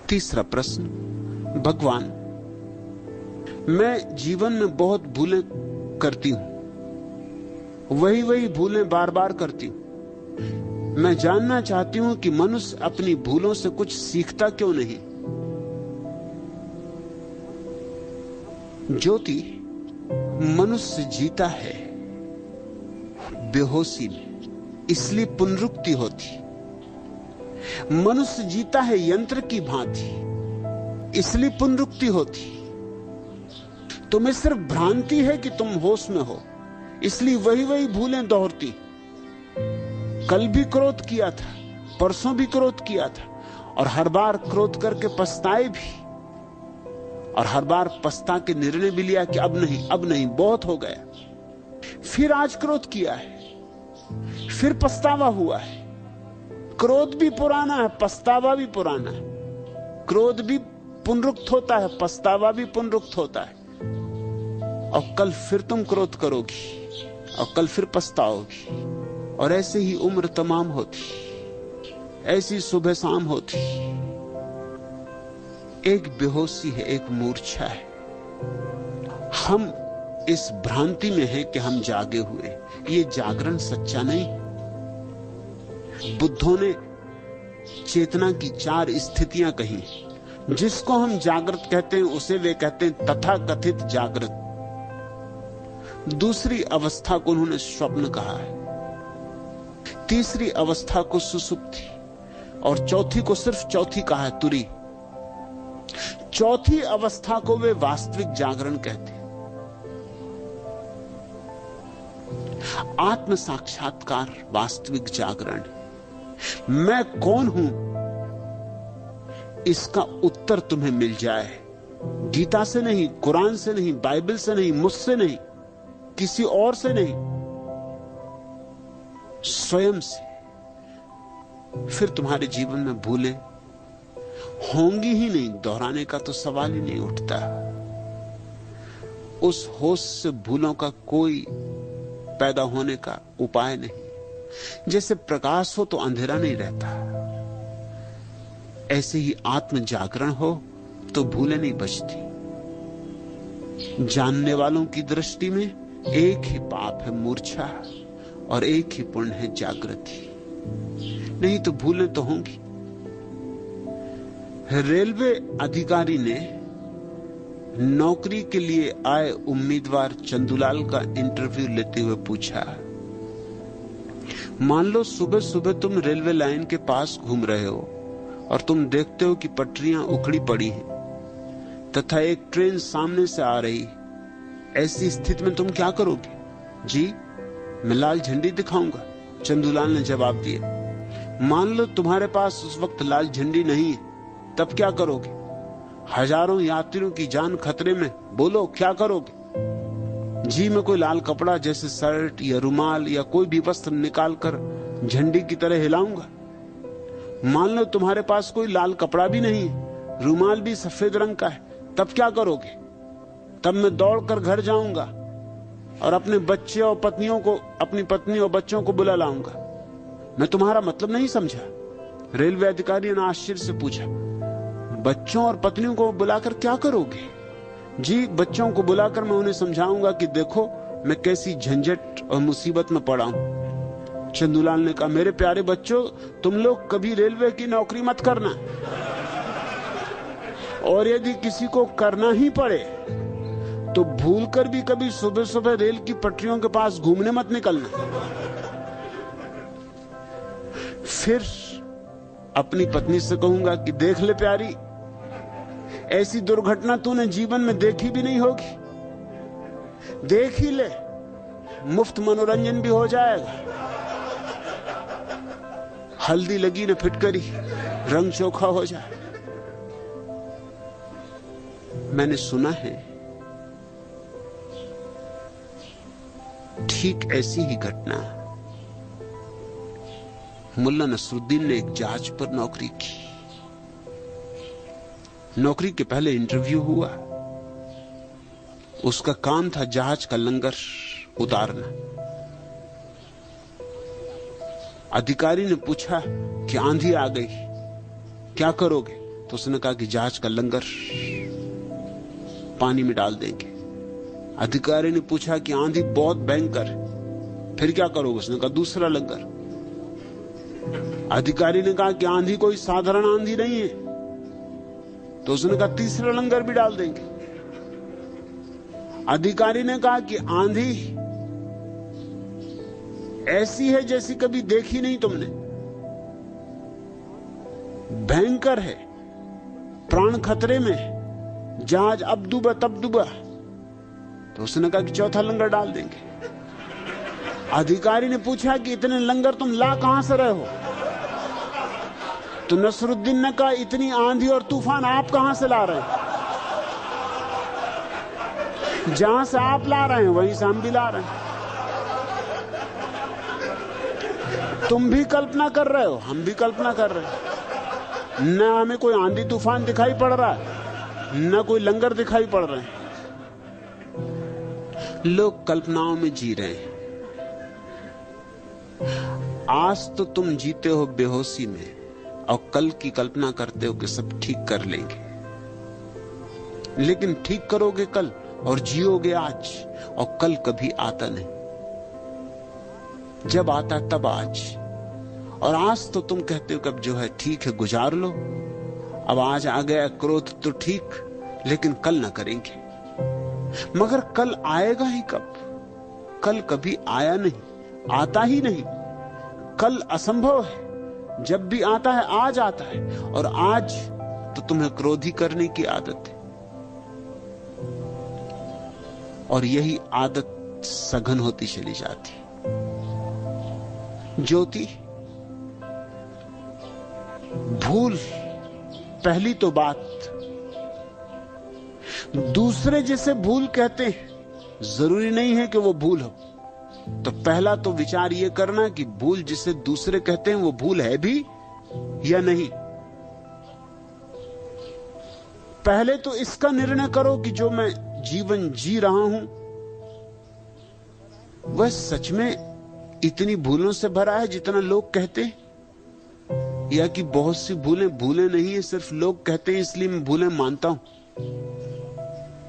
तीसरा प्रश्न, भगवान, मैं जीवन में बहुत भूलें करती हूं, वही भूलें बार बार करती हूं। मैं जानना चाहती हूं कि मनुष्य अपनी भूलों से कुछ सीखता क्यों नहीं। ज्योति, मनुष्य जीता है बेहोशी में, इसलिए पुनरुक्ति होती। मनुष्य जीता है यंत्र की भांति, इसलिए पुनरुक्ति होती। तुम्हें सिर्फ भ्रांति है कि तुम होश में हो, इसलिए वही भूलें दोहरती। कल भी क्रोध किया था, परसों भी क्रोध किया था, और हर बार क्रोध करके पछताए भी, और हर बार पछता के निर्णय भी लिया कि अब नहीं, बहुत हो गया। फिर आज क्रोध किया है, फिर पछतावा हुआ है। क्रोध भी पुराना है, पछतावा भी पुराना है। क्रोध भी पुनरुक्त होता है, पछतावा भी पुनरुक्त होता है। और कल फिर तुम क्रोध करोगी, और कल फिर पछताओगी, और ऐसे ही उम्र तमाम होती, ऐसी सुबह शाम होती। एक बेहोशी है, एक मूर्छा है। हम इस भ्रांति में हैं कि हम जागे हुए। ये जागरण सच्चा नहीं। बुद्धों ने चेतना की 4 स्थितियां कही। जिसको हम जागृत कहते हैं उसे वे कहते हैं तथाकथित जागृत। दूसरी अवस्था को उन्होंने स्वप्न कहा है, तीसरी अवस्था को सुषुप्ति, और चौथी को सिर्फ चौथी कहा है, तुरी। चौथी अवस्था को वे वास्तविक जागरण कहते हैं। आत्म साक्षात्कार वास्तविक जागरण। मैं कौन हूं, इसका उत्तर तुम्हें मिल जाए। गीता से नहीं, कुरान से नहीं, बाइबल से नहीं, मुझसे नहीं, किसी और से नहीं, स्वयं से। फिर तुम्हारे जीवन में भूलें होंगी ही नहीं, दोहराने का तो सवाल ही नहीं उठता। उस होश से भूलों का कोई पैदा होने का उपाय नहीं। जैसे प्रकाश हो तो अंधेरा नहीं रहता, ऐसे ही आत्म जागरण हो तो भूलें नहीं बचती। जानने वालों की दृष्टि में एक ही पाप है मूर्छा, और एक ही पुण्य है जागृति। नहीं तो भूलें तो होंगी। रेलवे अधिकारी ने नौकरी के लिए आए उम्मीदवार चंदूलाल का इंटरव्यू लेते हुए पूछा, मान लो सुबह सुबह तुम रेलवे लाइन के पास घूम रहे हो और तुम देखते हो कि पटरियां उखड़ी पड़ी हैं तथा एक ट्रेन सामने से आ रही। ऐसी स्थिति में तुम क्या करोगे? जी, मैं लाल झंडी दिखाऊंगा, चंदूलाल ने जवाब दिया। मान लो तुम्हारे पास उस वक्त लाल झंडी नहीं है, तब क्या करोगे? हजारों यात्रियों की जान खतरे में, बोलो क्या करोगे? जी, मैं कोई लाल कपड़ा जैसे शर्ट या रुमाल या कोई भी वस्त्र निकालकर झंडी की तरह हिलाऊंगा। मान लो तुम्हारे पास कोई लाल कपड़ा भी नहीं है, रुमाल भी सफेद रंग का है, तब क्या करोगे? तब मैं दौड़कर घर जाऊंगा और अपने बच्चे और पत्नियों को, अपनी पत्नी और बच्चों को बुला लाऊंगा। मैं तुम्हारा मतलब नहीं समझा। रेलवे अधिकारी ने आश्चर्य से पूछा, बच्चों और पत्नियों को बुलाकर क्या करोगे? जी, बच्चों को बुलाकर मैं उन्हें समझाऊंगा कि देखो मैं कैसी झंझट और मुसीबत में पड़ा हूं। चंदूलाल ने कहा, मेरे प्यारे बच्चों, तुम लोग कभी रेलवे की नौकरी मत करना, और यदि किसी को करना ही पड़े तो भूलकर भी कभी सुबह सुबह रेल की पटरियों के पास घूमने मत निकलना। फिर अपनी पत्नी से कहूंगा कि देख ले प्यारी, ऐसी दुर्घटना तूने जीवन में देखी भी नहीं होगी, देख ही ले, मुफ्त मनोरंजन भी हो जाएगा। हल्दी लगी न फिटकरी, रंग चोखा हो जाए। मैंने सुना है ठीक ऐसी ही घटना मुल्ला नसरुद्दीन ने एक जहाज पर नौकरी की। नौकरी के पहले इंटरव्यू हुआ। उसका काम था जहाज का लंगर उतारना। अधिकारी ने पूछा कि आंधी आ गई, क्या करोगे? तो उसने कहा कि जहाज का लंगर पानी में डाल देंगे। अधिकारी ने पूछा कि आंधी बहुत भयंकर है, फिर क्या करोगे? उसने कहा दूसरा लंगर। अधिकारी ने कहा कि आंधी कोई साधारण आंधी नहीं है, तो उसने कहा तीसरा लंगर भी डाल देंगे। अधिकारी ने कहा कि आंधी ऐसी है जैसी कभी देखी नहीं तुमने, भयंकर है, प्राण खतरे में, जहाज अब डूबा तब डूबा। तो उसने कहा कि चौथा लंगर डाल देंगे। अधिकारी ने पूछा कि इतने लंगर तुम ला कहां से रहे हो? तो नसरुद्दीन ने कहा इतनी आंधी और तूफान आप कहां से ला रहे हैं? जहां से आप ला रहे हैं वहीं से हम भी ला रहे हैं। तुम भी कल्पना कर रहे हो, हम भी कल्पना कर रहे हैं। न हमें कोई आंधी तूफान दिखाई पड़ रहा है, न कोई लंगर दिखाई पड़ रहे हैं। लोग कल्पनाओं में जी रहे हैं। आज तो तुम जीते हो बेहोशी में और कल की कल्पना करते हो कि सब ठीक कर लेंगे, लेकिन ठीक करोगे कल और जियोगे आज, और कल कभी आता नहीं। जब आता तब आज, और आज तो तुम कहते हो कि अब जो है ठीक है गुजार लो, अब आज आ गया क्रोध तो ठीक, लेकिन कल ना करेंगे। मगर कल आएगा ही कब? कल कभी आया नहीं, आता ही नहीं। कल असंभव है, जब भी आता है आज आता है, और आज तो तुम्हें क्रोधी करने की आदत है, और यही आदत सघन होती चली जाती। ज्योति, भूल पहली तो बात, दूसरे जिसे भूल कहते हैं जरूरी नहीं है कि वो भूल हो। तो पहला तो विचार ये करना कि भूल जिसे दूसरे कहते हैं वो भूल है भी या नहीं। पहले तो इसका निर्णय करो कि जो मैं जीवन जी रहा हूं वह सच में इतनी भूलों से भरा है जितना लोग कहते हैं, या कि बहुत सी भूलें भूलें नहीं है, सिर्फ लोग कहते हैं इसलिए मैं भूलें मानता हूं।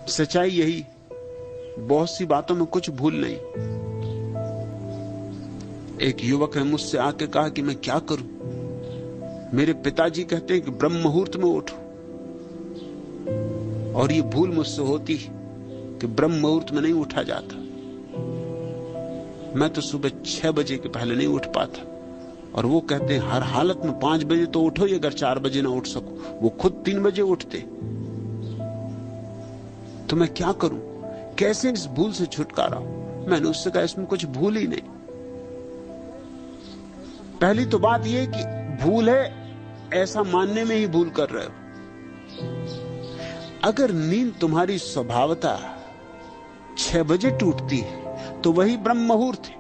सच्चाई यही, बहुत सी बातों में कुछ भूल नहीं। एक युवक ने मुझसे आके कहा कि मैं क्या करूं, मेरे पिताजी कहते हैं कि ब्रह्म मुहूर्त में उठो, और ये भूल मुझसे होती है कि ब्रह्म मुहूर्त में नहीं उठा जाता। मैं तो सुबह 6 बजे के पहले नहीं उठ पाता, और वो कहते हैं हर हालत में 5 बजे तो उठो, अगर 4 बजे ना उठ सको। वो खुद 3 बजे उठते। तो मैं क्या करूं, कैसे इस भूल से छुटकारा हो? मैंने उससे कहा इसमें कुछ भूल ही नहीं। पहली तो बात यह कि भूल है ऐसा मानने में ही भूल कर रहे हो। अगर नींद तुम्हारी स्वभावतः 6 बजे टूटती है तो वही ब्रह्म मुहूर्त है।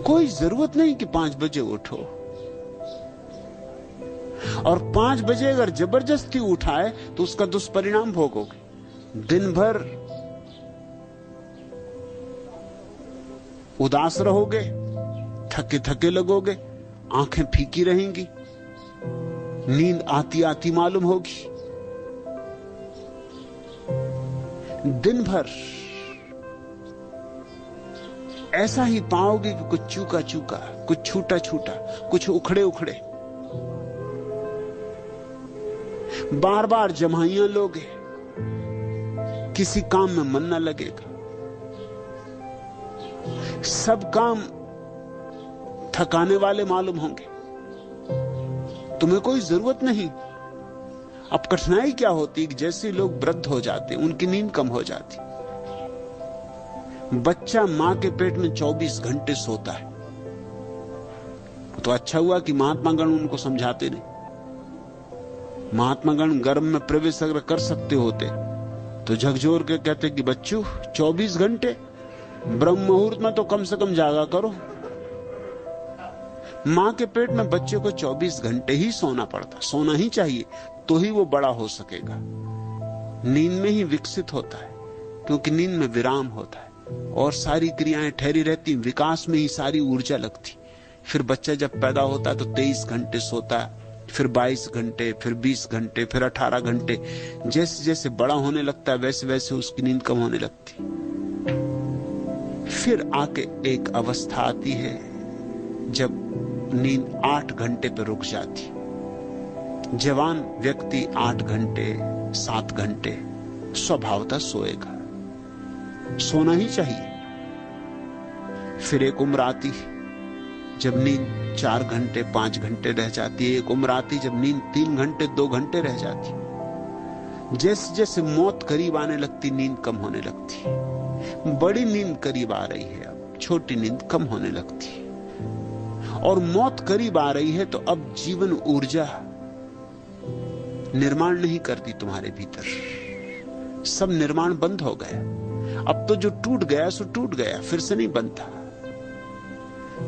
कोई जरूरत नहीं कि 5 बजे उठो, और 5 बजे अगर जबरदस्ती उठाए तो उसका दुष्परिणाम भोगोगे। दिन भर उदास रहोगे, थके थके लगोगे, आंखें फीकी रहेंगी, नींद आती आती मालूम होगी। दिन भर ऐसा ही पाओगे कि कुछ चूका चूका, कुछ छूटा छूटा, कुछ उखड़े उखड़े, बार बार जमाइयां लोगे, किसी काम में मन न लगेगा, सब काम थकाने वाले मालूम होंगे। तुम्हें कोई जरूरत नहीं। अब कठिनाई क्या होती कि जैसे लोग वृद्ध हो जाते उनकी नींद कम हो जाती। बच्चा मां के पेट में 24 घंटे सोता है, तो अच्छा हुआ कि महात्मा गण उनको समझाते नहीं। महात्मा गण गर्भ में प्रवेश अगर कर सकते होते तो झकझोर के कहते कि बच्चों 24 घंटे, ब्रह्म मुहूर्त में तो कम से कम जागा करो। मां के पेट में बच्चे को 24 घंटे ही सोना पड़ता, सोना ही चाहिए, तो ही वो बड़ा हो सकेगा। नींद में ही विकसित होता है, क्योंकि नींद में विराम होता है और सारी क्रियाएं ठहरी रहती, विकास में ही सारी ऊर्जा लगती। फिर बच्चा जब पैदा होता है तो 23 घंटे सोता है, फिर 22 घंटे, फिर 20 घंटे, फिर 18 घंटे। जैसे जैसे बड़ा होने लगता है वैसे वैसे उसकी नींद कम होने लगती। फिर आके एक अवस्था आती है जब नींद 8 घंटे पर रुक जाती। जवान व्यक्ति 8 घंटे 7 घंटे स्वभावतः सोएगा, सोना ही चाहिए। फिर एक उम्र आती जब नींद 4 घंटे 5 घंटे रह जाती है। एक उम्र आती जब नींद 3 घंटे 2 घंटे रह जाती। जैसे जैसे मौत करीब आने लगती नींद कम होने लगती। बड़ी नींद करीब आ रही है, अब छोटी नींद कम होने लगती। और मौत करीब आ रही है तो अब जीवन ऊर्जा निर्माण नहीं करती तुम्हारे भीतर। सब निर्माण बंद हो गया। अब तो जो टूट गया सो टूट गया, फिर से नहीं बनता।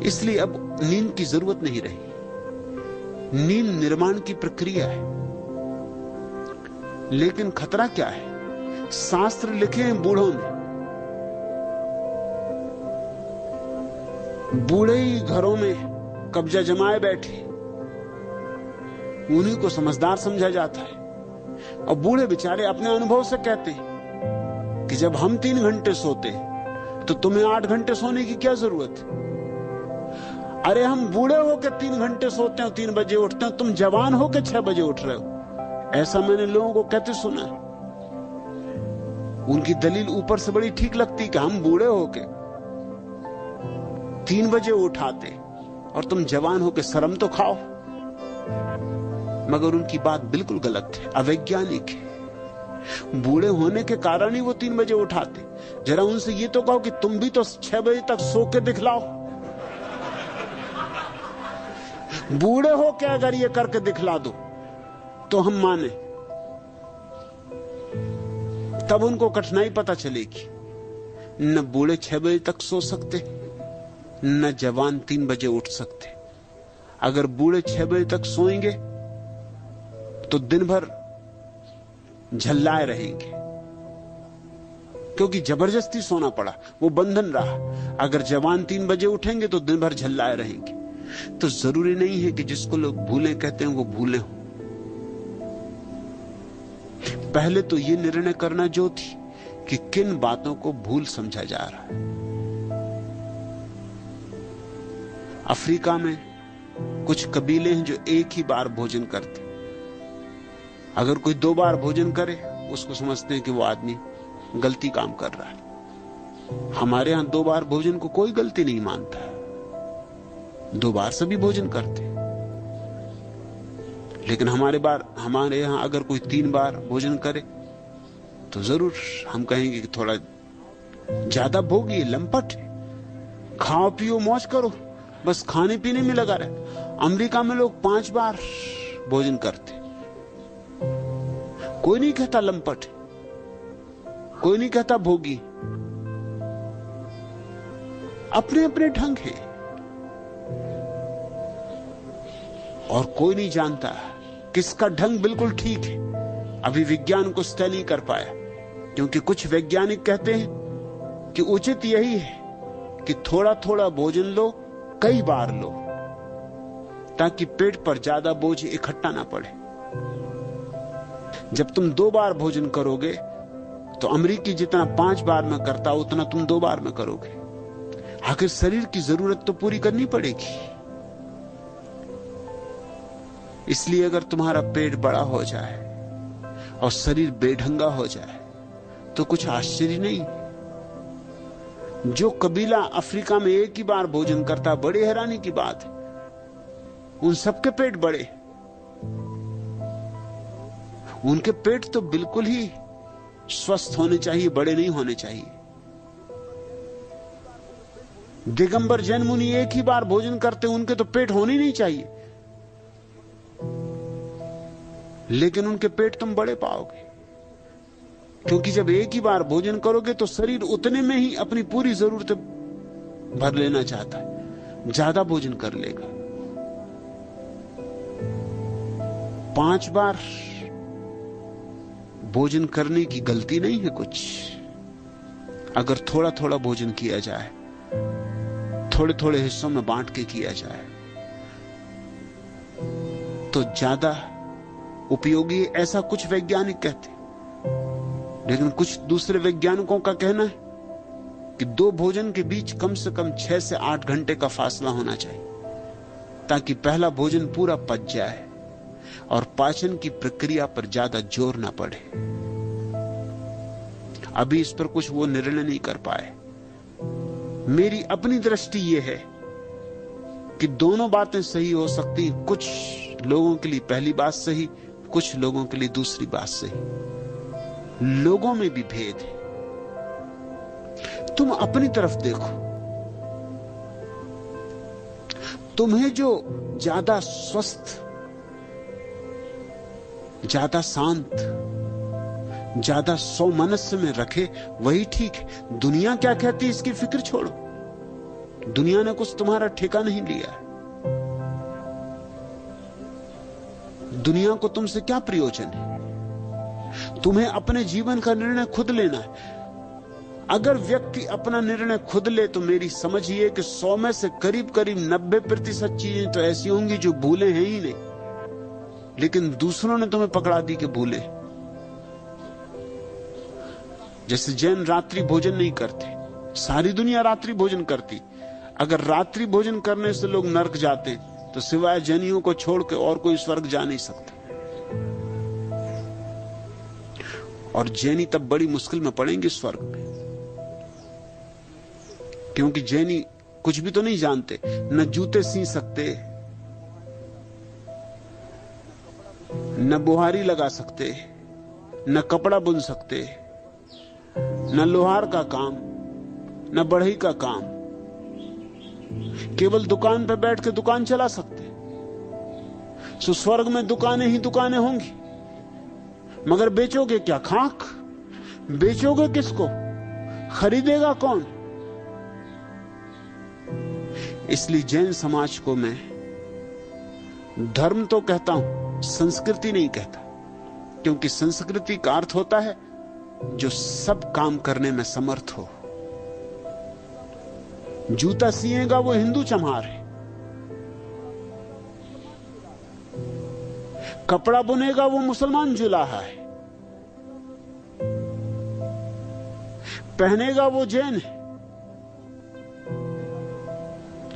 इसलिए अब नींद की जरूरत नहीं रही। नींद निर्माण की प्रक्रिया है। लेकिन खतरा क्या है? शास्त्र लिखे हैं बूढ़ों ने, बूढ़े ही घरों में कब्जा जमाए बैठे, उन्हीं को समझदार समझा जाता है। और बूढ़े बेचारे अपने अनुभव से कहते हैं कि जब हम 3 घंटे सोते तो तुम्हें 8 घंटे सोने की क्या जरूरत है? अरे हम बूढ़े होकर 3 घंटे सोते हैं, 3 बजे उठते हैं, तुम जवान होकर 6 बजे उठ रहे हो। ऐसा मैंने लोगों को कहते सुना। उनकी दलील ऊपर से बड़ी ठीक लगती कि हम बूढ़े होकर 3 बजे उठाते और तुम जवान होकर शर्म तो खाओ। मगर उनकी बात बिल्कुल गलत है, अवैज्ञानिक है। बूढ़े होने के कारण ही वो 3 बजे उठाते। जरा उनसे ये तो कहो कि तुम भी तो 6 बजे तक सो के दिखलाओ। बूढ़े हो के अगर ये करके दिखला दो तो हम माने, तब उनको कठिनाई पता चलेगी। न बूढ़े 6 बजे तक सो सकते, न जवान 3 बजे उठ सकते। अगर बूढ़े 6 बजे तक सोएंगे तो दिन भर झल्लाए रहेंगे, क्योंकि जबरदस्ती सोना पड़ा, वो बंधन रहा। अगर जवान 3 बजे उठेंगे तो दिन भर झल्लाए रहेंगे। तो जरूरी नहीं है कि जिसको लोग भूले कहते हैं वो भूले हो। पहले तो ये निर्णय करना जो थी कि किन बातों को भूल समझा जा रहा है। अफ्रीका में कुछ कबीले हैं जो एक ही बार भोजन करते। अगर कोई 2 बार भोजन करे उसको समझते हैं कि वो आदमी गलती काम कर रहा है। हमारे यहां 2 बार भोजन को कोई गलती नहीं मानता। 2 बार सभी भोजन करते। लेकिन हमारे यहां अगर कोई 3 बार भोजन करे तो जरूर हम कहेंगे कि थोड़ा ज्यादा भोगी, लंपट है। खाओ पियो मौज करो, बस खाने पीने में लगा रहे। अमेरिका में लोग 5 बार भोजन करते। कोई नहीं कहता लंपट, कोई नहीं कहता भोगी। अपने अपने ढंग है। और कोई नहीं जानता किसका ढंग बिल्कुल ठीक है। अभी विज्ञान कुछ तय नहीं कर पाया, क्योंकि कुछ वैज्ञानिक कहते हैं कि उचित यही है कि थोड़ा थोड़ा भोजन लो, कई बार लो, ताकि पेट पर ज्यादा बोझ इकट्ठा ना पड़े। जब तुम 2 बार भोजन करोगे तो अमेरिकी जितना 5 बार में करता उतना तुम 2 बार में करोगे। आखिर शरीर की जरूरत तो पूरी करनी पड़ेगी। इसलिए अगर तुम्हारा पेट बड़ा हो जाए और शरीर बेढंगा हो जाए तो कुछ आश्चर्य नहीं। जो कबीला अफ्रीका में एक ही बार भोजन करता, बड़ी हैरानी की बात है, उन सबके पेट बड़े। उनके पेट तो बिल्कुल ही स्वस्थ होने चाहिए, बड़े नहीं होने चाहिए। दिगंबर जैन मुनि एक ही बार भोजन करते, उनके तो पेट होने नहीं चाहिए, लेकिन उनके पेट तुम बड़े पाओगे। क्योंकि जब एक ही बार भोजन करोगे तो शरीर उतने में ही अपनी पूरी जरूरतें भर लेना चाहता है, ज्यादा भोजन कर लेगा। 5 बार भोजन करने की गलती नहीं है कुछ। अगर थोड़ा थोड़ा भोजन किया जाए, थोड़े थोड़े हिस्सों में बांट के किया जाए, तो ज्यादा उपयोगी है, ऐसा कुछ वैज्ञानिक कहते। लेकिन कुछ दूसरे वैज्ञानिकों का कहना है कि दो भोजन के बीच कम से कम 6 से 8 घंटे का फासला होना चाहिए, ताकि पहला भोजन पूरा पच जाए और पाचन की प्रक्रिया पर ज्यादा जोर ना पड़े। अभी इस पर कुछ वो निर्णय नहीं कर पाए। मेरी अपनी दृष्टि ये है कि दोनों बातें सही हो सकती, कुछ लोगों के लिए पहली बात सही, कुछ लोगों के लिए दूसरी बात सही। लोगों में भी भेद है। तुम अपनी तरफ देखो, तुम्हें जो ज्यादा स्वस्थ, ज्यादा शांत, ज्यादा सौमनस्य में रखे वही ठीक है। दुनिया क्या कहती है इसकी फिक्र छोड़ो। दुनिया ने कुछ तुम्हारा ठेका नहीं लिया। दुनिया को तुमसे क्या प्रयोजन है? तुम्हें अपने जीवन का निर्णय खुद लेना है। अगर व्यक्ति अपना निर्णय खुद ले तो मेरी समझ ये कि 100 में से करीब करीब 90% चीजें तो ऐसी होंगी जो भूले हैं ही नहीं, लेकिन दूसरों ने तुम्हें पकड़ा दी कि भूले। जैसे जैन रात्रि भोजन नहीं करते, सारी दुनिया रात्रि भोजन करती। अगर रात्रि भोजन करने से लोग नरक जाते तो सिवाय जैनियों को छोड़ के और कोई स्वर्ग जा नहीं सकता। और जैनी तब बड़ी मुश्किल में पड़ेंगे स्वर्ग में, क्योंकि जैनी कुछ भी तो नहीं जानते, न जूते सी सकते, न बुहारी लगा सकते, न कपड़ा बुन सकते, न लोहार का काम, न बढ़ई का काम। केवल दुकान पर बैठ के दुकान चला सकते। सो स्वर्ग में दुकानें ही दुकानें होंगी, मगर बेचोगे क्या? खाक। बेचोगे किसको? खरीदेगा कौन? इसलिए जैन समाज को मैं धर्म तो कहता हूं, संस्कृति नहीं कहता, क्योंकि संस्कृति का अर्थ होता है जो सब काम करने में समर्थ हो। जूता सिएगा वो हिंदू चमार है, कपड़ा बुनेगा वो मुसलमान जुलाहा है, पहनेगा वो जैन है,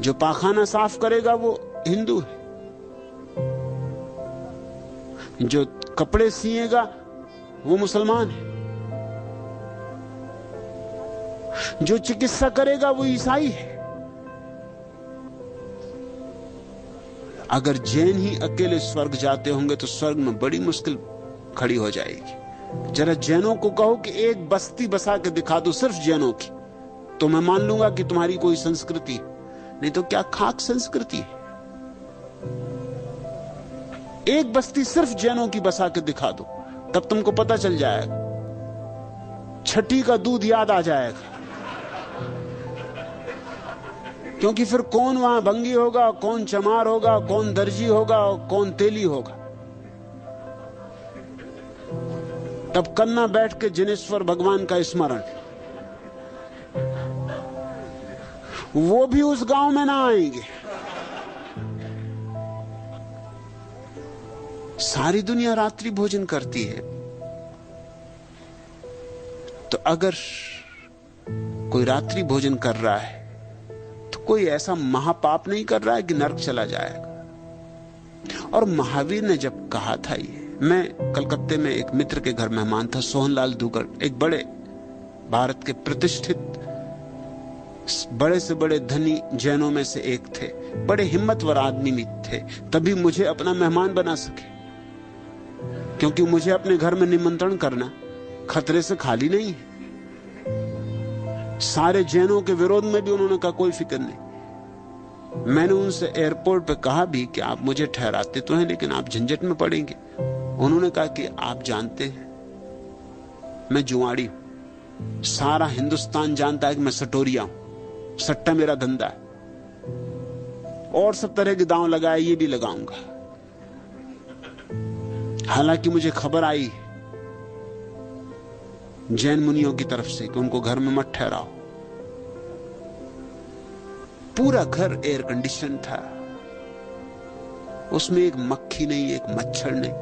जो पाखाना साफ करेगा वो हिंदू है, जो कपड़े सिएगा वो मुसलमान है, जो चिकित्सा करेगा वो ईसाई है। अगर जैन ही अकेले स्वर्ग जाते होंगे तो स्वर्ग में बड़ी मुश्किल खड़ी हो जाएगी। जरा जैनों को कहो कि एक बस्ती बसा के दिखा दो सिर्फ जैनों की, तो मैं मान लूंगा कि तुम्हारी कोई संस्कृति है। नहीं तो क्या खाक संस्कृति है? एक बस्ती सिर्फ जैनों की बसा के दिखा दो, तब तुमको पता चल जाएगा। छठी का दूध याद आ जाएगा, क्योंकि फिर कौन वहां भंगी होगा, कौन चमार होगा, कौन दर्जी होगा, कौन तेली होगा। तब करना बैठ के जिनेश्वर भगवान का स्मरण। वो भी उस गांव में ना आएंगे। सारी दुनिया रात्रि भोजन करती है, तो अगर कोई रात्रि भोजन कर रहा है तो कोई ऐसा महापाप नहीं कर रहा है कि नरक चला जाएगा। और महावीर ने जब कहा था ये, मैं कलकत्ते में एक मित्र के घर मेहमान था, सोहनलाल दुगड़, एक बड़े भारत के प्रतिष्ठित बड़े से बड़े धनी जैनों में से एक थे, बड़े हिम्मतवर आदमी भी थे, तभी मुझे अपना मेहमान बना सके, क्योंकि मुझे अपने घर में निमंत्रण करना खतरे से खाली नहीं है। सारे जैनों के विरोध में भी उन्होंने कहा कोई फिक्र नहीं। मैंने उनसे एयरपोर्ट पे कहा भी कि आप मुझे ठहराते तो हैं, लेकिन आप झंझट में पड़ेंगे। उन्होंने कहा कि आप जानते हैं मैं जुआड़ी हूं, सारा हिंदुस्तान जानता है कि मैं सटोरिया हूं, सट्टा मेरा धंधा है, और सब तरह के दांव लगाए ये भी लगाऊंगा। हालांकि मुझे खबर आई जैन मुनियों की तरफ से कि उनको घर में मत ठहराओ। पूरा घर एयर कंडीशन था, उसमें एक मक्खी नहीं, एक मच्छर नहीं।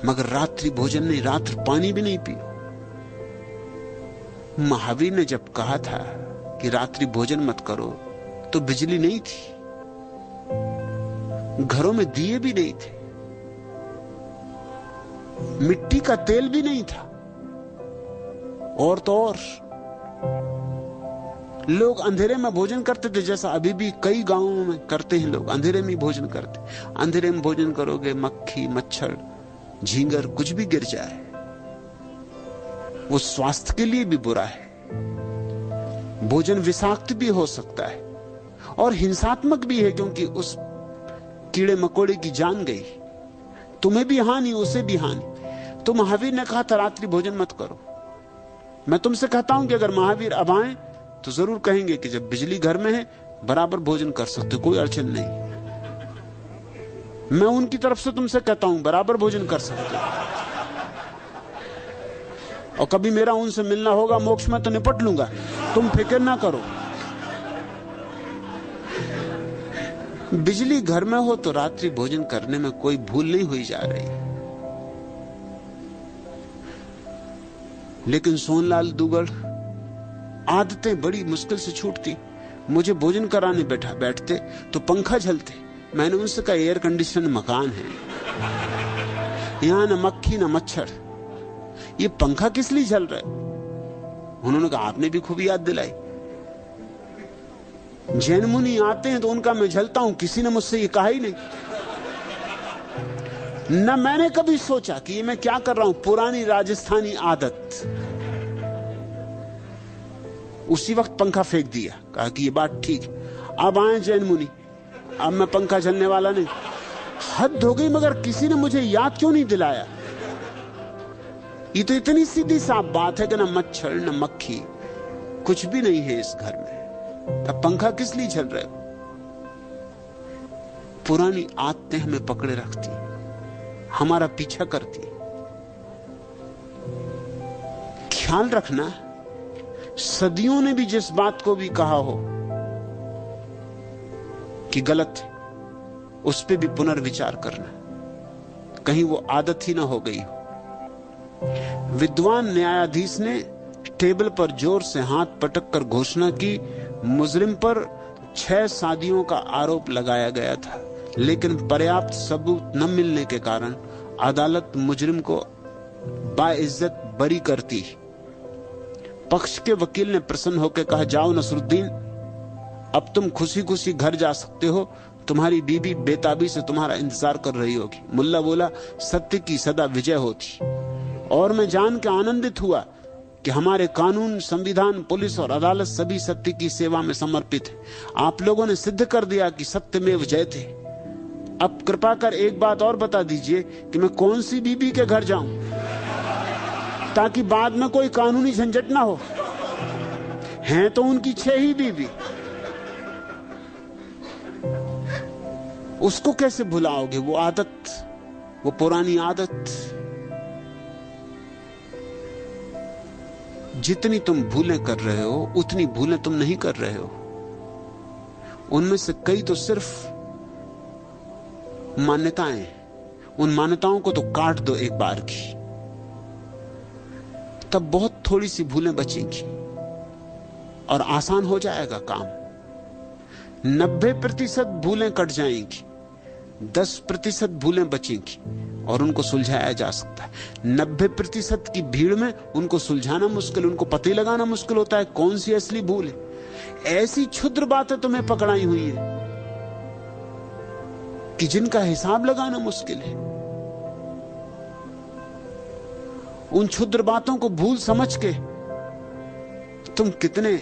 मगर रात्रि भोजन नहीं, रात्र पानी भी नहीं पियो। महावीर ने जब कहा था कि रात्रि भोजन मत करो तो बिजली नहीं थी, घरों में दिए भी नहीं थे, मिट्टी का तेल भी नहीं था, और तो और लोग अंधेरे में भोजन करते थे, जैसा अभी भी कई गांवों में करते हैं लोग, अंधेरे में भोजन करते। अंधेरे में भोजन करोगे, मक्खी मच्छर झींगर कुछ भी गिर जाए, वो स्वास्थ्य के लिए भी बुरा है। भोजन विषाक्त भी हो सकता है और हिंसात्मक भी है, क्योंकि उस कीड़े मकोड़े की जान गई, तुम्हें भी हानि उसे भी हानि। तो महावीर ने कहा था रात्रि भोजन मत करो। मैं तुमसे कहता हूं कि अगर महावीर अब आए तो जरूर कहेंगे कि जब बिजली घर में है बराबर भोजन कर सकते, कोई अड़चन नहीं। मैं उनकी तरफ से तुमसे कहता हूं बराबर भोजन कर सकते, और कभी मेरा उनसे मिलना होगा मोक्ष में तो निपट लूंगा, तुम फिक्र ना करो। बिजली घर में हो तो रात्रि भोजन करने में कोई भूल नहीं हुई जा रही। लेकिन सोनलाल दुगड़ आदतें बड़ी मुश्किल से छूटती। मुझे भोजन कराने बैठते तो पंखा झलते। मैंने उनसे कहा एयर कंडीशन मकान है, यहां न मक्खी न मच्छर, ये पंखा किस लिए झल रहा है? उन्होंने कहा आपने भी खूब याद दिलाई। जैन मुनि आते हैं तो उनका मैं झलता हूं, किसी ने मुझसे ये कहा ही नहीं। न मैंने कभी सोचा कि ये मैं क्या कर रहा हूं, पुरानी राजस्थानी आदत। उसी वक्त पंखा फेंक दिया, कहा कि ये बात ठीक। अब आए जैन मुनि, अब मैं पंखा झलने वाला नहीं। हद हो गई, मगर किसी ने मुझे याद क्यों नहीं दिलाया? ये तो इतनी सीधी साफ बात है कि ना मच्छर न मक्खी कुछ भी नहीं है इस घर में, तब पंखा किस लिए झल रहे हो? पुरानी आदतें हमें पकड़े रखती, हमारा पीछा करती। ख्याल रखना, सदियों ने भी जिस बात को भी कहा हो कि गलत है, उस पे भी पुनर्विचार करना, कहीं वो आदत ही ना हो गई हो। विद्वान न्यायाधीश ने टेबल पर जोर से हाथ पटक कर घोषणा की, मुजरिम पर 6 शादियों का आरोप लगाया गया था, लेकिन पर्याप्त सबूत न मिलने के कारण अदालत मुजरिम को बाइज्जत बरी करती। पक्ष के वकील ने प्रसन्न होकर कहा, जाओ नसरुद्दीन, अब तुम खुशी खुशी घर जा सकते हो, तुम्हारी बीबी बेताबी से तुम्हारा इंतजार कर रही होगी। मुल्ला बोला, सत्य की सदा विजय होती। और मैं जान के आनंदित हुआ कि हमारे कानून, संविधान, पुलिस और अदालत सभी सत्य की सेवा में समर्पित है। आप लोगों ने सिद्ध कर दिया कि सत्यमेव जयते। अब कृपा कर एक बात और बता दीजिए कि मैं कौन सी बीबी के घर जाऊं, ताकि बाद में कोई कानूनी झंझट ना हो। हैं तो उनकी 6 ही बीबी, उसको कैसे भुलाओगे? वो आदत, वो पुरानी आदत। जितनी तुम भूलें कर रहे हो उतनी भूलें तुम नहीं कर रहे हो। उनमें से कई तो सिर्फ मान्यताएं, उन मान्यताओं को तो काट दो एक बार की, तब बहुत थोड़ी सी भूलें बचेंगी और आसान हो जाएगा काम। 90% भूलें कट जाएंगी, 10% भूलें बचेंगी और उनको सुलझाया जा सकता है। 90% की भीड़ में उनको सुलझाना मुश्किल, उनको पता लगाना मुश्किल होता है कौन सी असली भूल है। ऐसी क्षुद्र बातें तुम्हें पकड़ाई हुई हैं कि जिनका हिसाब लगाना मुश्किल है। उन क्षुद्र बातों को भूल समझ के तुम कितने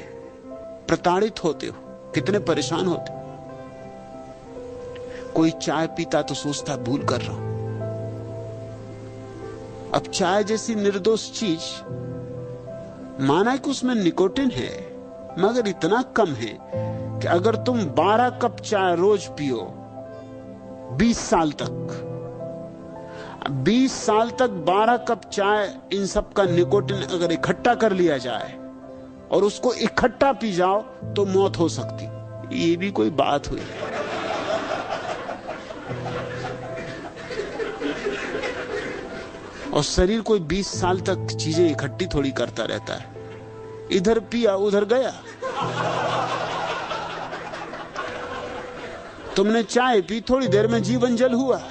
प्रताड़ित होते हो, कितने परेशान होते हो। कोई चाय पीता तो सोचता भूल कर रहा हूं। अब चाय जैसी निर्दोष चीज, माना कि उसमें निकोटिन है, मगर इतना कम है कि अगर तुम 12 कप चाय रोज पियो 20 साल तक, 20 साल तक 12 कप चाय, इन सब का निकोटिन अगर इकट्ठा कर लिया जाए और उसको इकट्ठा पी जाओ तो मौत हो सकती। ये भी कोई बात हुई? और शरीर कोई 20 साल तक चीजें इकट्ठी थोड़ी करता रहता है। इधर पिया उधर गया। तुमने चाय पी, थोड़ी देर में जीवन जल हुआ।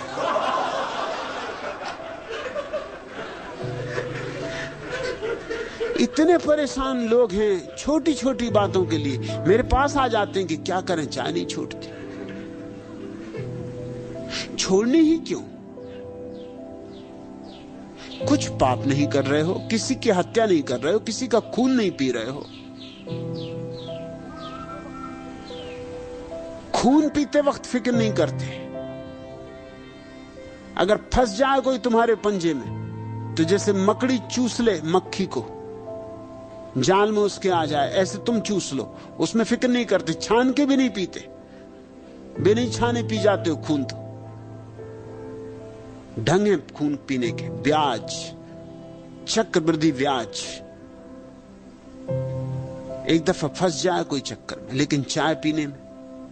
इतने परेशान लोग हैं छोटी छोटी बातों के लिए, मेरे पास आ जाते हैं कि क्या करें, चाय नहीं छूटती। छोड़नी ही क्यों? कुछ पाप नहीं कर रहे हो, किसी की हत्या नहीं कर रहे हो, किसी का खून नहीं पी रहे हो। खून पीते वक्त फिक्र नहीं करते। अगर फंस जाए कोई तुम्हारे पंजे में तो जैसे मकड़ी चूस ले मक्खी को, जाल में उसके आ जाए, ऐसे तुम चूस लो, उसमें फिक्र नहीं करते, छान के भी नहीं पीते। बिना छाने पी जाते हो खून। तो ढंग है खून पीने के, ब्याज, चक्रवृद्धि ब्याज। एक दफा फंस जाए कोई चक्कर में, लेकिन चाय पीने में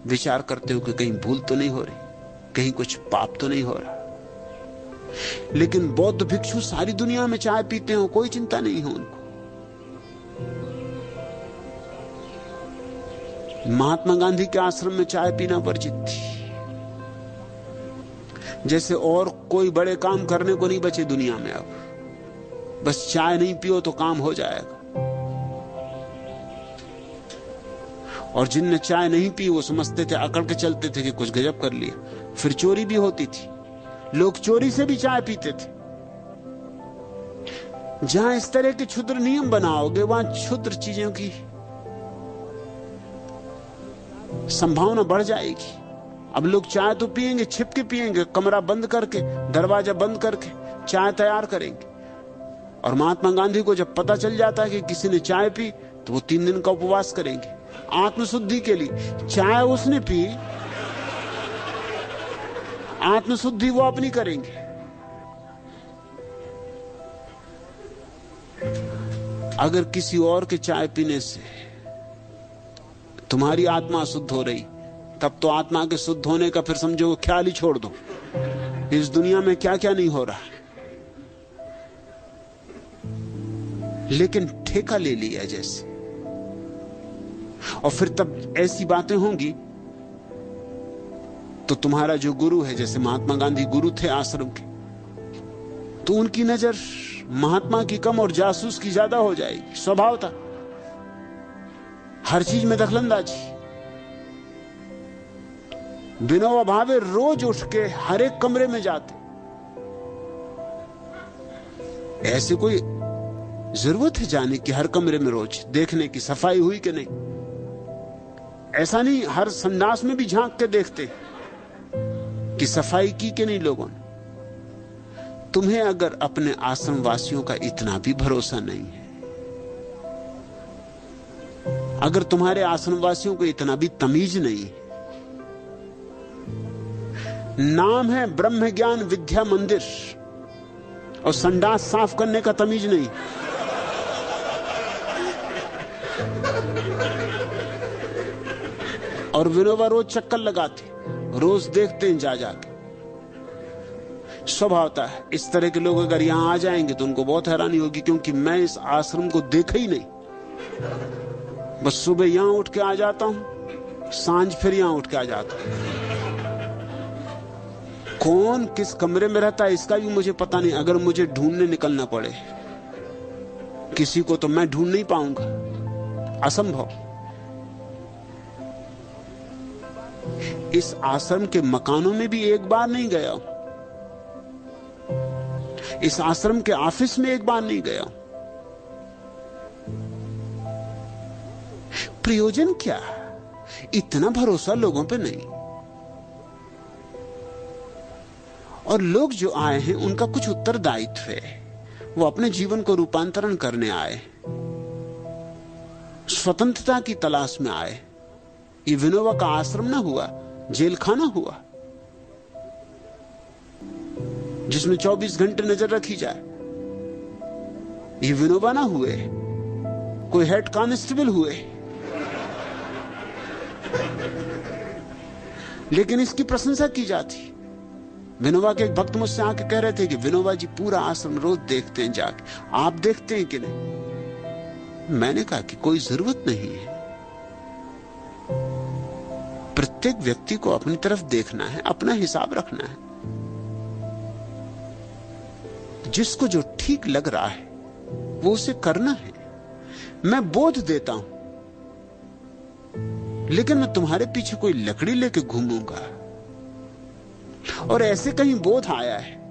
विचार करते हो कि कहीं भूल तो नहीं हो रही, कहीं कुछ पाप तो नहीं हो रहा। लेकिन बौद्ध भिक्षु सारी दुनिया में चाय पीते हो, कोई चिंता नहीं है उनको। महात्मा गांधी के आश्रम में चाय पीना वर्जित थी। जैसे और कोई बड़े काम करने को नहीं बचे दुनिया में अब, बस चाय नहीं पियो तो काम हो जाएगा। और जिनने चाय नहीं पी वो समझते थे, अकड़ के चलते थे कि कुछ गजब कर लिया। फिर चोरी भी होती थी, लोग चोरी से भी चाय पीते थे। जहां इस तरह के क्षुद्र नियम बनाओगे वहां क्षुद्र चीजों की संभावना बढ़ जाएगी। अब लोग चाय तो पिएंगे, छिप के पिएंगे, कमरा बंद करके, दरवाजा बंद करके चाय तैयार करेंगे। और महात्मा गांधी को जब पता चल जाता है कि किसी ने चाय पी तो वो 3 दिन का उपवास करेंगे आत्मशुद्धि के लिए। चाय उसने पी, आत्मशुद्धि वो अपनी करेंगे। अगर किसी और के चाय पीने से तुम्हारी आत्मा शुद्ध हो रही, तब तो आत्मा के शुद्ध होने का फिर समझो ख्याल ही छोड़ दो। इस दुनिया में क्या क्या नहीं हो रहा। लेकिन ठेका ले लिया जैसे, और फिर तब ऐसी बातें होंगी तो तुम्हारा जो गुरु है, जैसे महात्मा गांधी गुरु थे आश्रम के, तो उनकी नजर महात्मा की कम और जासूस की ज्यादा हो जाएगी। स्वभाव था हर चीज में दखलंदाजी। विनोबा भावे रोज उठ के हर एक कमरे में जाते। ऐसे कोई जरूरत है जाने की हर कमरे में रोज देखने की सफाई हुई कि नहीं? ऐसा नहीं हर संडास में भी झांक के देखते कि सफाई की कि नहीं लोगों ने। तुम्हें अगर अपने आश्रम वासियों का इतना भी भरोसा नहीं है, अगर तुम्हारे आश्रम वासियों को इतना भी तमीज नहीं है, नाम है ब्रह्म ज्ञान विद्या मंदिर और संडास साफ करने का तमीज नहीं, और विनोबा रोज चक्कर लगाते, रोज देखते हैं जा जाके। स्वभाव होता है इस तरह के लोग अगर यहां आ जाएंगे तो उनको बहुत हैरानी होगी, क्योंकि मैं इस आश्रम को देखा ही नहीं। बस सुबह यहां उठ के आ जाता हूं, सांझ फिर यहां उठ के आ जाता हूं। कौन किस कमरे में रहता है इसका भी मुझे पता नहीं। अगर मुझे ढूंढने निकलना पड़े किसी को तो मैं ढूंढ नहीं पाऊंगा, असंभव। इस आश्रम के मकानों में भी एक बार नहीं गया, इस आश्रम के ऑफिस में एक बार नहीं गया। प्रयोजन क्या? इतना भरोसा लोगों पे नहीं। और लोग जो आए हैं उनका कुछ उत्तरदायित्व है, वो अपने जीवन को रूपांतरण करने आए, स्वतंत्रता की तलाश में आए। ये विनोबा का आश्रम ना हुआ, जेल खाना हुआ जिसमें 24 घंटे नजर रखी जाए। ये विनोबा ना हुए, कोई हेड कांस्टेबल हुए। लेकिन इसकी प्रशंसा की जाती। विनोबा के एक भक्त मुझसे आके कह रहे थे कि विनोबा जी पूरा आश्रम रोज देखते हैं जाके, आप देखते हैं कि नहीं? मैंने कहा कि कोई जरूरत नहीं है, प्रत्येक व्यक्ति को अपनी तरफ देखना है, अपना हिसाब रखना है। जिसको जो ठीक लग रहा है वो उसे करना है। मैं बोध देता हूं, लेकिन मैं तुम्हारे पीछे कोई लकड़ी लेके घूमूंगा? और ऐसे कहीं बोध आया है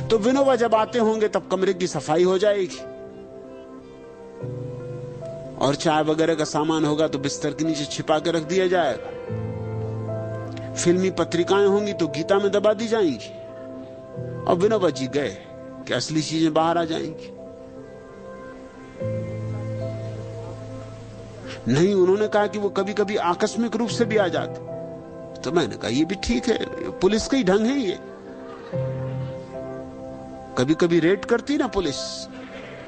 तो विनोबा जब आते होंगे तब कमरे की सफाई हो जाएगी, और चाय वगैरह का सामान होगा तो बिस्तर के नीचे छिपा के रख दिया जाएगा। फिल्मी पत्रिकाएं होंगी तो गीता में दबा दी जाएंगी, और विनोबा जी गए कि असली चीजें बाहर आ जाएंगी। नहीं, उन्होंने कहा कि वो कभी कभी आकस्मिक रूप से भी आ जाते। तो मैंने कहा ये भी ठीक है, पुलिस का ही ढंग है ये। कभी कभी रेड करती ना पुलिस,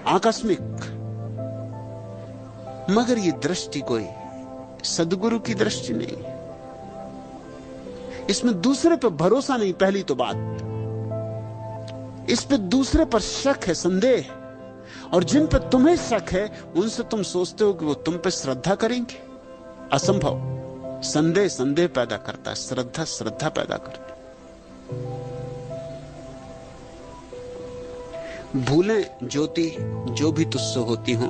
आकस्मिक। मगर ये दृष्टि कोई सदगुरु की दृष्टि नहीं, इसमें दूसरे पर भरोसा नहीं। पहली तो बात, इस पे दूसरे पर शक है, संदेह है। और जिन पे तुम्हें शक है उनसे तुम सोचते हो कि वो तुम पे श्रद्धा करेंगे। असंभव। संदेह संदेह पैदा करता है, श्रद्धा श्रद्धा पैदा करती। भूलें ज्योति जो भी तुझसे होती हो,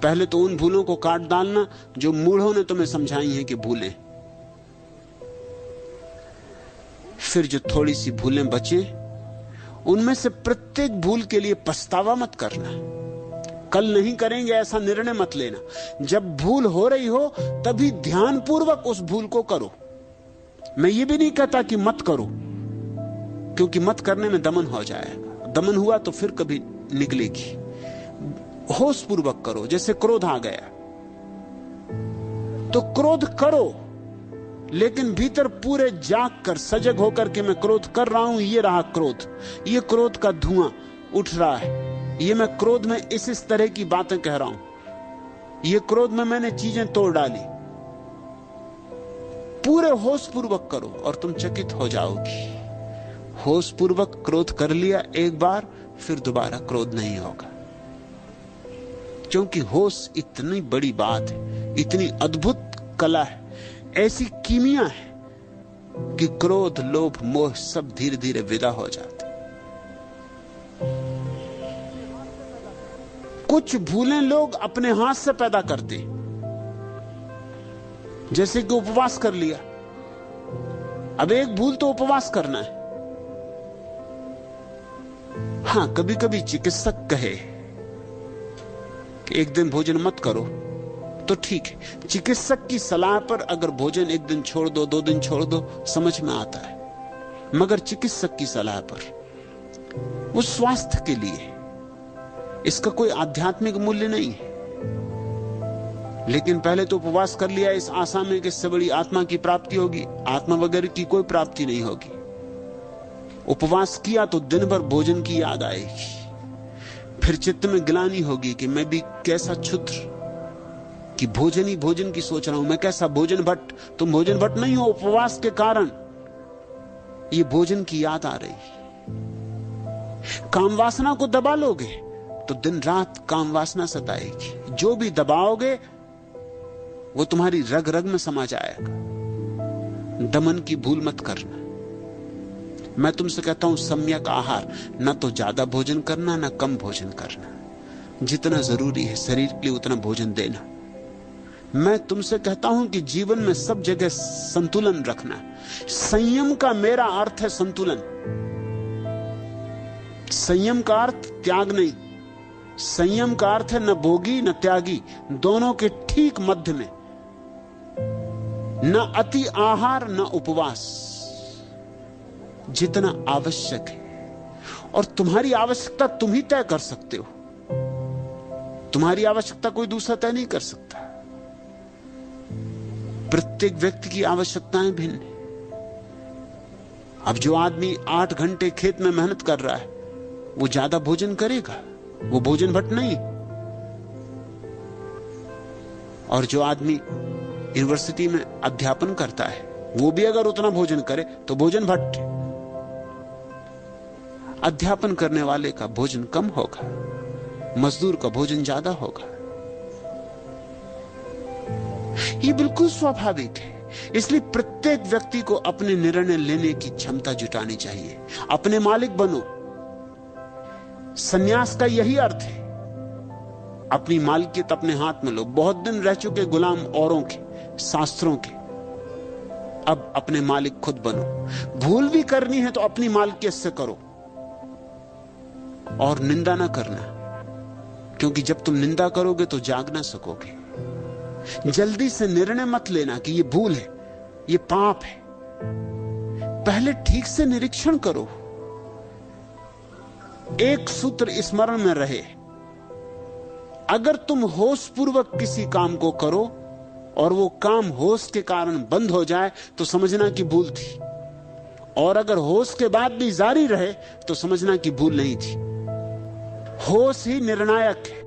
पहले तो उन भूलों को काट डालना जो मूढ़ों ने तुम्हें समझाई हैं कि भूलें। फिर जो थोड़ी सी भूलें बचे, उनमें से प्रत्येक भूल के लिए पछतावा मत करना। कल नहीं करेंगे ऐसा निर्णय मत लेना। जब भूल हो रही हो तभी ध्यानपूर्वक उस भूल को करो। मैं ये भी नहीं कहता कि मत करो, क्योंकि मत करने में दमन हो जाएगा। दमन हुआ तो फिर कभी निकलेगी। होश पूर्वक करो। जैसे क्रोध आ गया तो क्रोध करो, लेकिन भीतर पूरे जाग कर सजग होकर के मैं क्रोध कर रहा हूं, ये रहा क्रोध, ये क्रोध का धुआं उठ रहा है, ये मैं क्रोध में इस तरह की बातें कह रहा हूं, ये क्रोध में मैंने चीजें तोड़ डाली। पूरे होश पूर्वक करो और तुम चकित हो जाओगी। होश पूर्वक क्रोध कर लिया एक बार, फिर दोबारा क्रोध नहीं होगा। क्योंकि होश इतनी बड़ी बात है, इतनी अद्भुत कला है, ऐसी कीमिया है कि क्रोध लोभ मोह सब धीरे धीरे विदा हो जाते। कुछ भूलें लोग अपने हाथ से पैदा करते, जैसे कि उपवास कर लिया। अब एक भूल तो उपवास करना है। हां, कभी कभी चिकित्सक कहे कि एक दिन भोजन मत करो तो ठीक है। चिकित्सक की सलाह पर अगर भोजन एक दिन छोड़ दो, 2 दिन छोड़ दो, समझ में आता है। मगर चिकित्सक की सलाह पर, वो स्वास्थ्य के लिए, इसका कोई आध्यात्मिक मूल्य नहीं है। लेकिन पहले तो उपवास कर लिया इस आशा में कि इससे बड़ी आत्मा की प्राप्ति होगी। आत्मा वगैरह की कोई प्राप्ति नहीं होगी। उपवास किया तो दिन भर भोजन की याद आएगी, फिर चित्त में ग्लानि होगी कि मैं भी कैसा क्षुद्र, कि भोजन ही भोजन की सोच रहा हूं, मैं कैसा भोजन भट्ट। तुम भोजन भट्ट नहीं हो, उपवास के कारण ये भोजन की याद आ रही। काम वासना को दबा लोगे तो दिन रात काम वासना सताएगी। जो भी दबाओगे वो तुम्हारी रग रग में समा जाएगा। दमन की भूल मत करना। मैं तुमसे कहता हूं सम्यक आहार, ना तो ज्यादा भोजन करना ना कम भोजन करना। जितना जरूरी है शरीर के लिए उतना भोजन देना। मैं तुमसे कहता हूं कि जीवन में सब जगह संतुलन रखना। संयम का मेरा अर्थ है संतुलन। संयम का अर्थ त्याग नहीं। संयम का अर्थ है न भोगी न त्यागी, दोनों के ठीक मध्य में। न अति आहार न उपवास, जितना आवश्यक है। और तुम्हारी आवश्यकता तुम ही तय कर सकते हो। तुम्हारी आवश्यकता कोई दूसरा तय नहीं कर सकता। प्रत्येक व्यक्ति की आवश्यकताएं भिन्न है। अब जो आदमी 8 घंटे खेत में मेहनत कर रहा है वो ज्यादा भोजन करेगा, वो भोजन भट्ट नहीं। और जो आदमी यूनिवर्सिटी में अध्यापन करता है, वो भी अगर उतना भोजन करे तो भोजन भट्ट। अध्यापन करने वाले का भोजन कम होगा, मजदूर का भोजन ज्यादा होगा। ये बिल्कुल स्वाभाविक है। इसलिए प्रत्येक व्यक्ति को अपने निर्णय लेने की क्षमता जुटानी चाहिए। अपने मालिक बनो। सन्यास का यही अर्थ है। अपनी मालिकियत अपने हाथ में लो। बहुत दिन रह चुके गुलाम औरों के, शास्त्रों के, अब अपने मालिक खुद बनो। भूल भी करनी है तो अपनी मालिकियत से करो और निंदा ना करना, क्योंकि जब तुम निंदा करोगे तो जाग ना सकोगे। जल्दी से निर्णय मत लेना कि ये भूल है, ये पाप है। पहले ठीक से निरीक्षण करो। एक सूत्र स्मरण में रहे, अगर तुम होश पूर्वक किसी काम को करो और वो काम होश के कारण बंद हो जाए तो समझना कि भूल थी, और अगर होश के बाद भी जारी रहे तो समझना कि भूल नहीं थी। होश ही निर्णायक है।